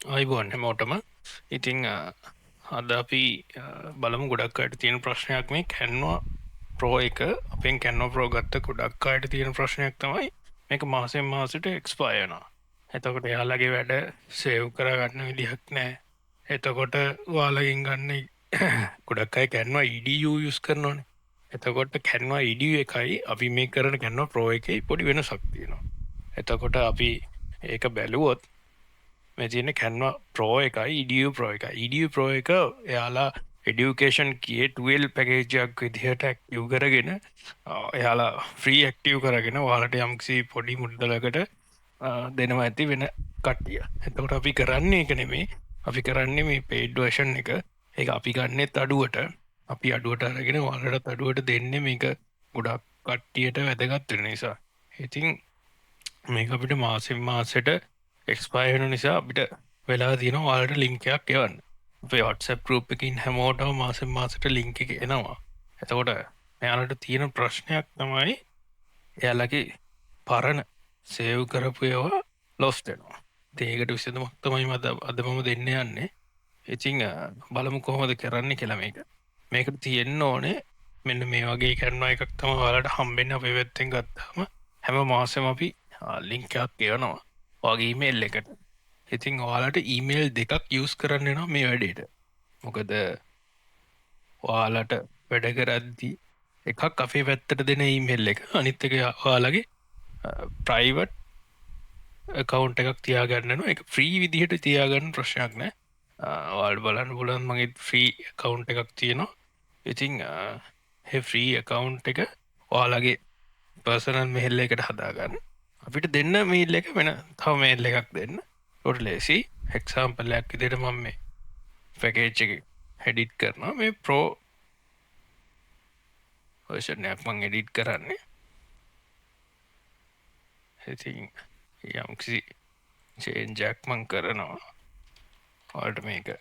අයිබෝන් හැමෝටම ඉතිං අද අපි බලමු ගොඩක් අයට තියෙන ප්‍රශ්නයක් මේ කැන්වා ප්‍රෝ එක අපෙන් කැන්නෝ ප්‍රෝ ගත්ත ගොඩක් අයට තියෙන ප්‍රශ්නයක් තමයි මේක මාසෙන් මාසට එක්ස්පායනවා. එතකොට එයාලගේ වැඩ සේව් කරගන්න විදිහක් නෑ. එතකොට වාලගින් ගන්න ගොඩක් අය කැන්වා ඉඩියූ යුස් කරනවානේ. එතකොට කැන්වා ඉඩිය එකයි අපි මේ කරන කැන්නවා ප්‍රෝ එකයි පොඩි වෙන සක්තියනවා. එතකොට අපි ඒක බැලුවොත් මේ තියෙන කැන්වා ප්‍රෝ එකයි ඉඩිය ප්‍රෝ එක ඉඩිය ප්‍රෝ එක එයාලා එඩියුකේෂන් කිය ටල් පැකේජයක් විදිහට ඇක්ටව් කරගෙන එයාලා ෆ්‍රී ඇක්ටව් කරගෙන වාලට යම්කිසි පොඩි මුද්දලකට දෙනවා ඇති වෙන කට්ටිය. එතකොට අපි කරන්නේ එක නෙමේ අපි කරන්නේ මේ පේඩ්වර්ෂන් එක ඒ අපි ගන්නෙත් අඩුවට අපි අඩුවට අරගෙන වාලට අඩුවට දෙන්න මේක ගොඩක් කට්ටියට වැදගත්වෙන නිසා. ඉතින් මේක අපිට මාසෙන් මාසට එක්ස්පයන නිසා අපිට වෙලා තින වාලට ලිංකයක් එවන්න අපේ වටසැප් ගරුප් එකින් හැමෝටම මාසෙන් මාසට ලිංක එක එනවා. එතකොට මෙයාලට තියෙන ප්‍රශ්නයක් තමයි එයාලගේ පරණ සේව් කරපු ඒවා ලොස් දෙනවා. ඒකට විසඳමක් තමයි මද අද මම දෙන්න යන්නේ. ඉතිං බලමු කොහොමද කරන්න කියලා මේකට තියෙන්න ඕනේ මෙන්න මේ වගේ කරනවා එකක් තම වාලට හම්බෙන්න අපේ පැත්තෙන් ගත්තාම හැම මාසම අපි ලිංකයක් කියවනවා වගේ ඊමේල් එකට. ඉතින් ඔයාලට ඊමේල් දෙකක් යස් කරන්න නවා මේ වැඩේට. මොකද ඔයාලට වැඩ කරද්දී එකක් අපේ පැත්තට දෙන ඊමේල් එක අනිත් එක ඔයාලගේ ප්‍රයිවට් කවුන්් එකක් තියාගන්නන එක ෆ්‍රී විදිහට තියාගන්න ප්‍රශ්නයක් නෑ. වාල් බලන්න පුලන් මගේ ෆ්‍රී කවුන්් එකක් තියෙනවා. ඉතිං ෆ්‍රී එකකවුන්් එක ඔයාලගේ පර්සනල් මෙහෙල්ල එකට හදාගන්න අපිට දෙන්න මීල් එක වෙන තව මේල් එකක් දෙන්න ොට ලේසි එක්සාම්පල්ලයක් ඉදිට මම මේ පැකේච් එක හෙඩිට් කරනවා මේ ප්‍රෝ වර්ෂණයක් මං එඩිට් කරන්නේ. ඉතින් යම්කිසි චේන්ජයක් මං කරනවා ඔල්ට මේක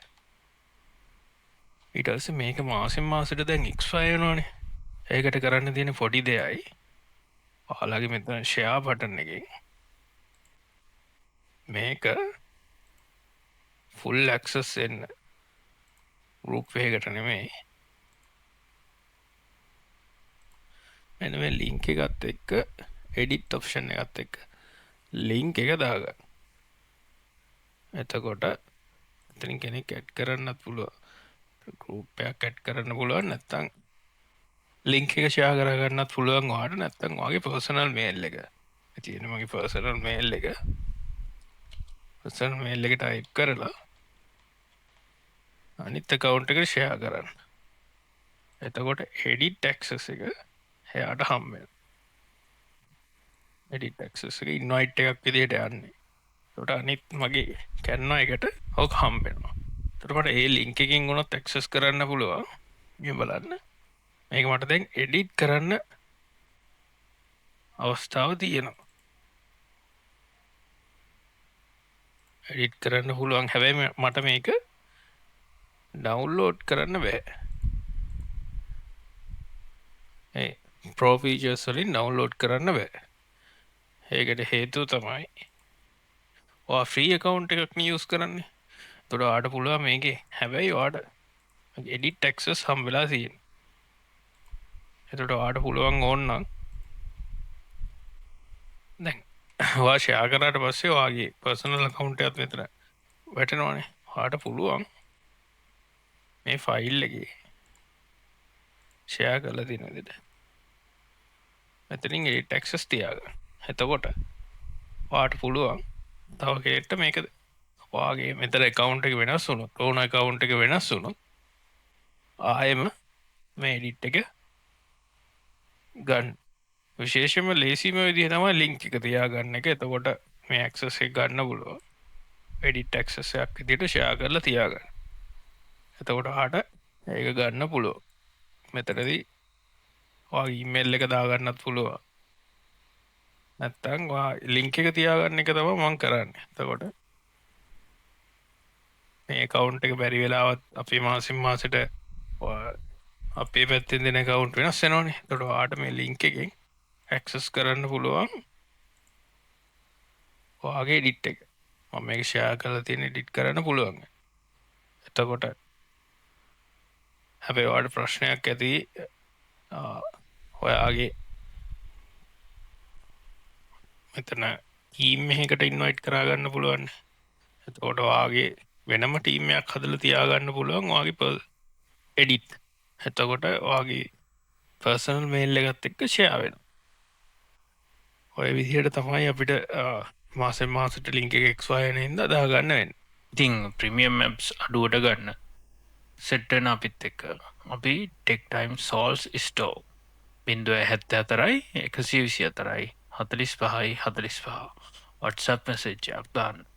ඉටල්ස මේක මාසෙන් මාසට දැන් එක්ස්ෆයනෝනේ. ඒකට කරන්න තියෙන පොඩි දෙයයි ඔයාලගේ මෙතන ෂයා පටන් එක මේක ෆුල් ඇක්සස් එන්න ගරුප් වේකට නෙමෙයි මෙන මේ ලිංක එකත් එක්ක එඩිට් ඔප්ෂන් එකත් එක්ක ලිංක් එක දාගන්න. එතකොට එතනින් කෙනෙක් ඇඩ් කරන්නත් පුළුවන් ගරුප්පයක් ඇඩ් කරන්න පුළුවන් නැත්තං ලිංක එක ෂයා කරගන්නත් පුළුවන් වාට නැත්තං වගේ පර්සනල් මේල් එක තියෙන මගේ පර්සනල් මේල් එක පර්සනල් මේල් එක ටයිප් කරලා අනිත් කවුන්ට් එකට ෂෙයා කරන්න. එතකොට එඩිට් ඇක්සස් එක එයාට හම්බෙන. එඩිට් ඇක්සස් එක ඉන්වයිට් එකක් විදිහට යන්නේ. ඒකට අනිත් මගේ කැන්වා එකට ඕක හම්බෙනවා. එතකොට ඒ ලින්ක් එකකින් උනත් ඇක්සස් කරන්න පුළුවන්. මේ බලන්න. මේක මට දැන් එඩිට් කරන්න අවස්ථාව තියෙනවා. එඩිට් කරන්න පුළුවන් හැබැයි මට මේක ඩවුන්ලෝඩ් කරන්න බෑ. ප්‍රෝ ෆීචර්ස් වලින් ඩවුන්ලෝඩ් කරන්න බෑ. ඒකට හේතුව තමයි ඔයා ෆ්‍රී account එකක් නේ යූස් කරන්නේ. එතකොට ඔයාට පුළුවන් මේකේ හැබැයි ඔයාට edit access හම්බෙලා තියෙනවා. එතකොට ඔයාට පුළුවන් ඕනනම් දැන් ඔයා ෂෙයා කරාට පස්සේ ඔයාගේ personal account එකත් මෙතන වැටෙනවානේ. ඔයාට පුළුවන් මේ ෆයිල් එකේ ෂෙයා කරලා තියෙන විදිහට මෙතනින් edit access තියාගන්න. එතකොට ඔයාට පුළුවන් තව කෙනෙක්ට මේක ඔයාගේ මෙතන account එක වෙනස් වුණොත් ඕන account එක වෙනස් වුණොත් ආයෙම මේ edit එක ගන්න. විශේෂයෙන්ම ලේසිම විදිහ තමයි link එක තියාගන්න එක. එතකොට මේ access එක ගන්න පුළුවන්. edit access එකක් විදිහට share කරලා තියාගන්න. එතකොට ආට ඒක ගන්න පුළුවන්. මෙතනදී ඔයාගේ email එක දාගන්නත් පුළුවන්. නැත්තම් ඔයා link එක තියාගන්න එක තමයි මම කරන්නේ. එතකොට මේ account එක බැරි වෙලාවත් අපි මාසෙන් මාසෙට අපේ පැත්තෙන් දෙන account වෙනස් වෙනවනේ. එතකොට ඔයාට මේ link එකෙන් access කරන්න පුළුවන් ඔයාගේ edit එක. මම මේක ෂෙයා කරලා තියෙන එඩිට් කරන්න පුළුවන්. එතකොට හැබැයි ඔයාලට ප්‍රශ්නයක් ඇති ඔයාගේ මෙතන ටීම් එකකට ඉන්වයිට් කරගන්න පුළුවන්. එතකොට ඔයාගේ වෙනම ටීම් එකක් හදලා තියාගන්න පුළුවන් ඔයාගේ එඩිට්. එතකොට ඔයාගේ පර්සනල් මේල් එකත් එක්ක ෂෙයා වෙනවා. ඔය විදිහට තමයි අපිට මාසෙන් මාසට ලින්ක් එක XY එන හින්දා දාගන්න වෙන්නේ. ඉතින් ප්‍රීමියම් ඇප්ස් අඩුවට ගන්න සෙට් වෙන අපිත් එක්ක අපි tech time souls store 074 124 45 45 WhatsApp message එකක් දාන්න.